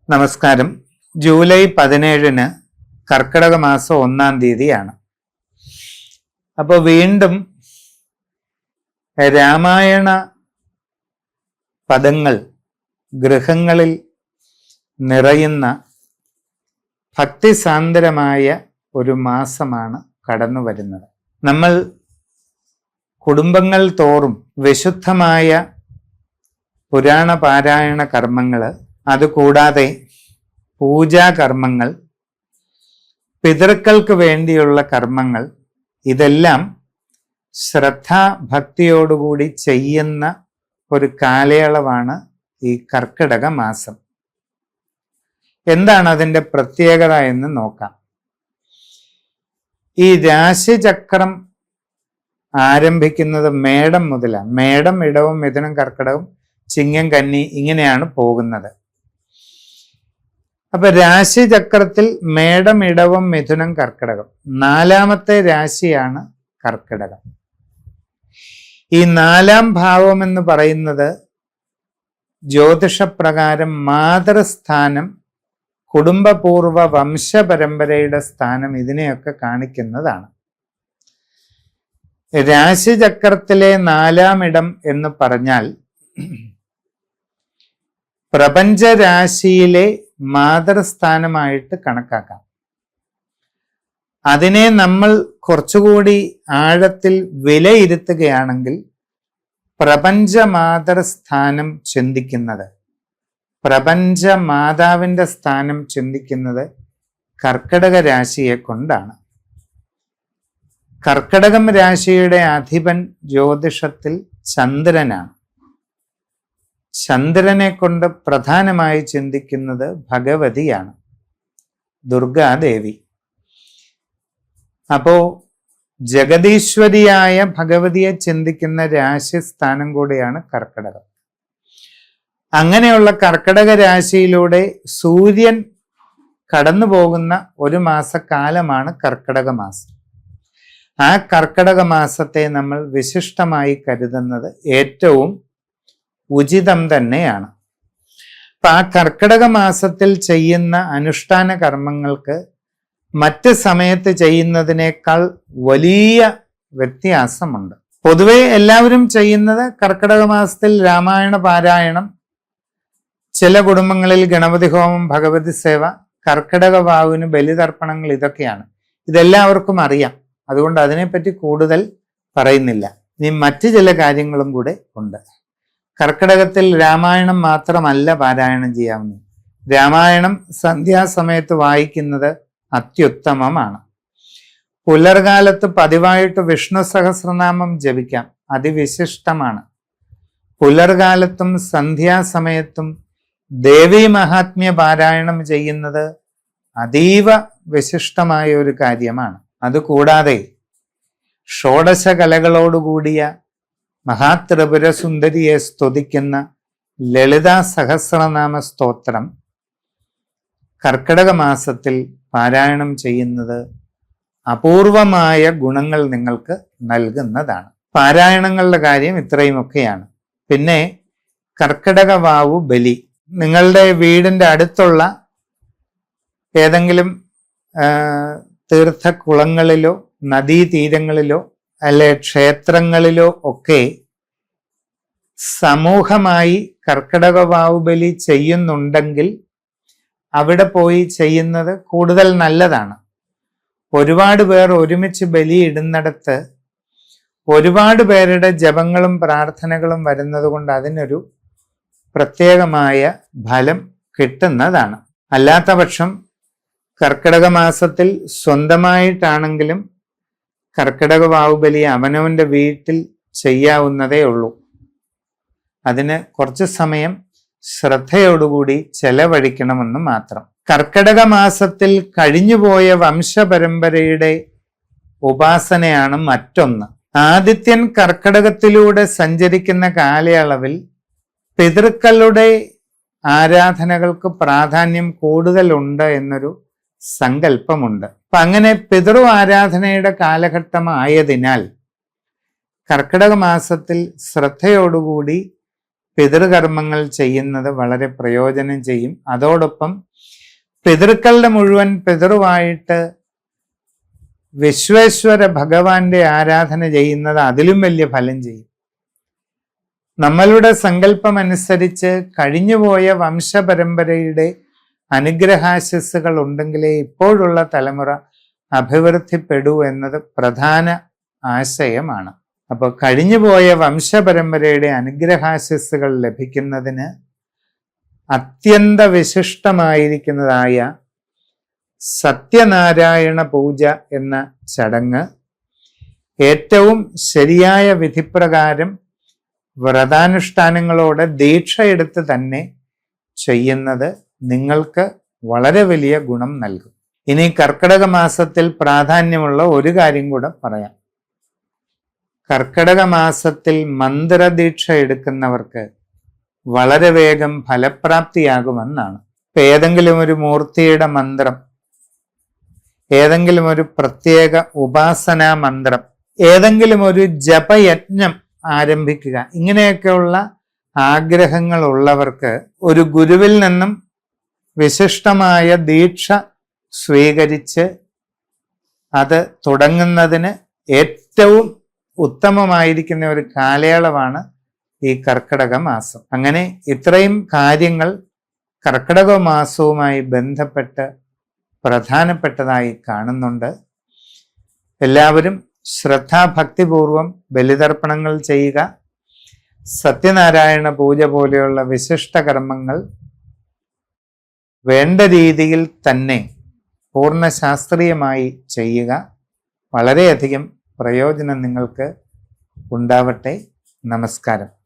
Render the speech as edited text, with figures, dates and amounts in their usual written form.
നമസ്കാരം. ജൂലൈ 17 കർക്കിടക മാസം 1-ാം തീയതിയാണ്. അപ്പോൾ വീണ്ടും രാമായണ പദങ്ങൾ ഗൃഹങ്ങളിൽ നിറയുന്ന ഭക്തിസാന്ദ്രമായ ഒരു മാസമാണ് കടന്നു വരുന്നത്. നമ്മൾ കുടുംബങ്ങൾ തോറും വിശുദ്ധമായ പുരാണ പാരായണ കർമ്മങ്ങൾ, അതുകൂടാതെ പൂജാകർമ്മങ്ങൾ, പിതൃക്കൾക്ക് വേണ്ടിയുള്ള കർമ്മങ്ങൾ, ഇതെല്ലാം ശ്രദ്ധാഭക്തിയോടുകൂടി ചെയ്യുന്ന ഒരു കാലയളവാണ് ഈ കർക്കിടക മാസം. എന്താണ് അതിൻ്റെ പ്രത്യേകത എന്ന് നോക്കാം. ഈ രാശിചക്രം ആരംഭിക്കുന്നത് മേടം മുതലാണ്. മേടം, ഇടവം, മിഥുനം, കർക്കിടകം, ചിങ്ങം, കന്നി, ഇങ്ങനെയാണ് പോകുന്നത്. അപ്പൊ രാശിചക്രത്തിൽ മേടം, ഇടവം, മിഥുനം, കർക്കിടകം, 4ാമത്തെ രാശിയാണ് കർക്കിടകം. ഈ 4ാം ഭാവം എന്ന് പറയുന്നത് ജ്യോതിഷപ്രകാരം മാതൃസ്ഥാനം, കുടുംബപൂർവ വംശപരമ്പരയുടെ സ്ഥാനം, ഇതിനെയൊക്കെ കാണിക്കുന്നതാണ്. രാശിചക്രത്തിലെ 4ാം ഇടം എന്ന് പറഞ്ഞാൽ പ്രപഞ്ചരാശിയിലെ മാതൃസ്ഥാനമായിട്ട് കണക്കാക്കാം. അതിനെ നമ്മൾ കുറച്ചുകൂടി ആഴത്തിൽ വിലയിരുത്തുകയാണെങ്കിൽ പ്രപഞ്ച മാതൃസ്ഥാനം ചിന്തിക്കുന്നത്, പ്രപഞ്ച മാതാവിൻ്റെ സ്ഥാനം ചിന്തിക്കുന്നത് കർക്കിടക രാശിയെ കൊണ്ടാണ്. കർക്കിടകം രാശിയുടെ അധിപൻ ജ്യോതിഷത്തിൽ ചന്ദ്രനാണ്. ചന്ദ്രനെ കൊണ്ട് പ്രധാനമായി ചിന്തിക്കുന്നത് ഭഗവതിയാണ്, ദുർഗാദേവി. അപ്പോ ജഗദീശ്വരിയായ ഭഗവതിയെ ചിന്തിക്കുന്ന രാശിസ്ഥാനം കൂടിയാണ് കർക്കിടകം. അങ്ങനെയുള്ള കർക്കിടക രാശിയിലൂടെ സൂര്യൻ കടന്നു പോകുന്ന ഒരു മാസക്കാലമാണ് കർക്കിടക മാസം. ആ കർക്കിടക മാസത്തെ നമ്മൾ വിശിഷ്ടമായി കരുതുന്നത് ഏറ്റവും ഉചിതം തന്നെയാണ്. അപ്പൊ ആ കർക്കിടക മാസത്തിൽ ചെയ്യുന്ന അനുഷ്ഠാന കർമ്മങ്ങൾക്ക് മറ്റ് സമയത്ത് ചെയ്യുന്നതിനേക്കാൾ വലിയ വ്യത്യാസമുണ്ട്. പൊതുവെ എല്ലാവരും ചെയ്യുന്നത് കർക്കിടക മാസത്തിൽ രാമായണ പാരായണം, ചില കുടുംബങ്ങളിൽ ഗണപതി ഹോമം, ഭഗവതി സേവ, കർക്കിടക വാവിന് ബലിതർപ്പണങ്ങൾ, ഇതൊക്കെയാണ്. ഇതെല്ലാവർക്കും അറിയാം. അതുകൊണ്ട് അതിനെപ്പറ്റി കൂടുതൽ പറയുന്നില്ല. ഇനി മറ്റു ചില കാര്യങ്ങളും കൂടെ ഉണ്ട്. കർക്കിടകത്തിൽ രാമായണം മാത്രമല്ല പാരായണം ചെയ്യാവുന്നത്. രാമായണം സന്ധ്യാസമയത്ത് വായിക്കുന്നത് അത്യുത്തമമാണ്. പുലർകാലത്ത് പതിവായിട്ട് വിഷ്ണു സഹസ്രനാമം ജപിക്കാം, അതിവിശിഷ്ടമാണ്. പുലർകാലത്തും സന്ധ്യാസമയത്തും ദേവീ മഹാത്മ്യ പാരായണം ചെയ്യുന്നത് അതീവ വിശിഷ്ടമായ ഒരു കാര്യമാണ്. അതുകൂടാതെ ഷോഡശ കലകളോടുകൂടിയ മഹാത്രിപുര സുന്ദരിയെ സ്തുതിക്കുന്ന ലളിതാ സഹസ്രനാമ സ്തോത്രം കർക്കിടക മാസത്തിൽ പാരായണം ചെയ്യുന്നത് അപൂർവമായ ഗുണങ്ങൾ നിങ്ങൾക്ക് നൽകുന്നതാണ്. പാരായണങ്ങളുടെ കാര്യം ഇത്രയുമൊക്കെയാണ്. പിന്നെ കർക്കിടക വാവു ബലി, നിങ്ങളുടെ വീടിൻ്റെ അടുത്തുള്ള ഏതെങ്കിലും തീർത്ഥക്കുളങ്ങളിലോ നദീതീരങ്ങളിലോ അല്ലെ ക്ഷേത്രങ്ങളിലോ ഒക്കെ സമൂഹമായി കർക്കിടക വാവു ബലി ചെയ്യുന്നുണ്ടെങ്കിൽ അവിടെ പോയി ചെയ്യുന്നത് കൂടുതൽ നല്ലതാണ്. ഒരുപാട് പേർ ഒരുമിച്ച് ബലി ഇടുന്നിടത്ത് ഒരുപാട് പേരുടെ ജപങ്ങളും പ്രാർത്ഥനകളും വരുന്നത് കൊണ്ട് അതിനൊരു പ്രത്യേകമായ ഫലം കിട്ടുന്നതാണ്. അല്ലാത്ത പക്ഷം കർക്കിടക മാസത്തിൽ സ്വന്തമായിട്ടാണെങ്കിലും കർക്കിടക വാവുബലി അവനവൻ്റെ വീട്ടിൽ ചെയ്യാവുന്നതേ ഉള്ളൂ. അതിന് കുറച്ച് സമയം ശ്രദ്ധയോടുകൂടി ചെലവഴിക്കണമെന്ന് മാത്രം. കർക്കിടക മാസത്തിൽ കഴിഞ്ഞുപോയ വംശപരമ്പരയുടെ ഉപാസനയാണ് മറ്റൊന്ന്. ആദിത്യൻ കർക്കിടകത്തിലൂടെ സഞ്ചരിക്കുന്ന കാലയളവിൽ പിതൃക്കളുടെ ആരാധനകൾക്ക് പ്രാധാന്യം കൂടുതലുണ്ട് എന്നൊരു സങ്കല്പമുണ്ട്. അപ്പൊ അങ്ങനെ പിതൃ ആരാധനയുടെ കാലഘട്ടമായതിനാൽ കർക്കിടക മാസത്തിൽ ശ്രദ്ധയോടുകൂടി പിതൃകർമ്മങ്ങൾ ചെയ്യുന്നത് വളരെ പ്രയോജനം ചെയ്യും. അതോടൊപ്പം പിതൃക്കളുടെ മുഴുവൻ പിതൃവായിട്ട് വിശ്വേശ്വര ഭഗവാന്റെ ആരാധന ചെയ്യുന്നത് അതിലും വലിയ ഫലം ചെയ്യും. നമ്മളുടെ സങ്കല്പം അനുസരിച്ച് കഴിഞ്ഞുപോയ വംശപരമ്പരയുടെ അനുഗ്രഹാശിസ്സുകൾ ഉണ്ടെങ്കിലേ ഇപ്പോഴുള്ള തലമുറ അഭിവൃദ്ധിപ്പെടൂ എന്നത് പ്രധാന ആശയമാണ്. അപ്പോൾ കഴിഞ്ഞുപോയ വംശപരമ്പരയുടെ അനുഗ്രഹാശിസ്സുകൾ ലഭിക്കുന്നതിന് അത്യന്ത വിശിഷ്ടമായിരിക്കുന്നതായ സത്യനാരായണ പൂജ എന്ന ചടങ്ങ് ഏറ്റവും ശരിയായ വിധിപ്രകാരം വ്രതാനുഷ്ഠാനങ്ങളോടെ ദീക്ഷ എടുത്ത് തന്നെ ചെയ്യുന്നത് നിങ്ങൾക്ക് വളരെ വലിയ ഗുണം നൽകും. ഇനി കർക്കിടക മാസത്തിൽ പ്രാധാന്യമുള്ള ഒരു കാര്യം കൂടെ പറയാം. കർക്കിടക മാസത്തിൽ മന്ത്രദീക്ഷ എടുക്കുന്നവർക്ക് വളരെ വേഗം ഫലപ്രാപ്തിയാകുമെന്നാണ്. ഏതെങ്കിലും ഒരു മൂർത്തിയുടെ മന്ത്രം, ഏതെങ്കിലും ഒരു പ്രത്യേക ഉപാസനാ മന്ത്രം, ഏതെങ്കിലും ഒരു ജപയജ്ഞം ആരംഭിക്കുക, ഇങ്ങനെയൊക്കെയുള്ള ആഗ്രഹങ്ങൾ ഉള്ളവർക്ക് ഒരു ഗുരുവിൽ നിന്നും വിശിഷ്ടമായ ദീക്ഷ സ്വീകരിച്ച് അത് തുടങ്ങുന്നതിന് ഏറ്റവും ഉത്തമമായിരിക്കുന്ന ഒരു കാലയളവാണ് ഈ കർക്കിടക മാസം. അങ്ങനെ ഇത്രയും കാര്യങ്ങൾ കർക്കിടക മാസവുമായി ബന്ധപ്പെട്ട് പ്രധാനപ്പെട്ടതായി കാണുന്നുണ്ട്. എല്ലാവരും ശ്രദ്ധാഭക്തിപൂർവം ബലിതർപ്പണങ്ങൾ ചെയ്യുക. സത്യനാരായണ പൂജ പോലെയുള്ള വിശിഷ്ട കർമ്മങ്ങൾ വേണ്ട രീതിയിൽ തന്നെ പൂർണ്ണ ശാസ്ത്രീയമായി ചെയ്യുക. വളരെയധികം പ്രയോജനം നിങ്ങൾക്ക് ഉണ്ടാവട്ടെ. നമസ്കാരം.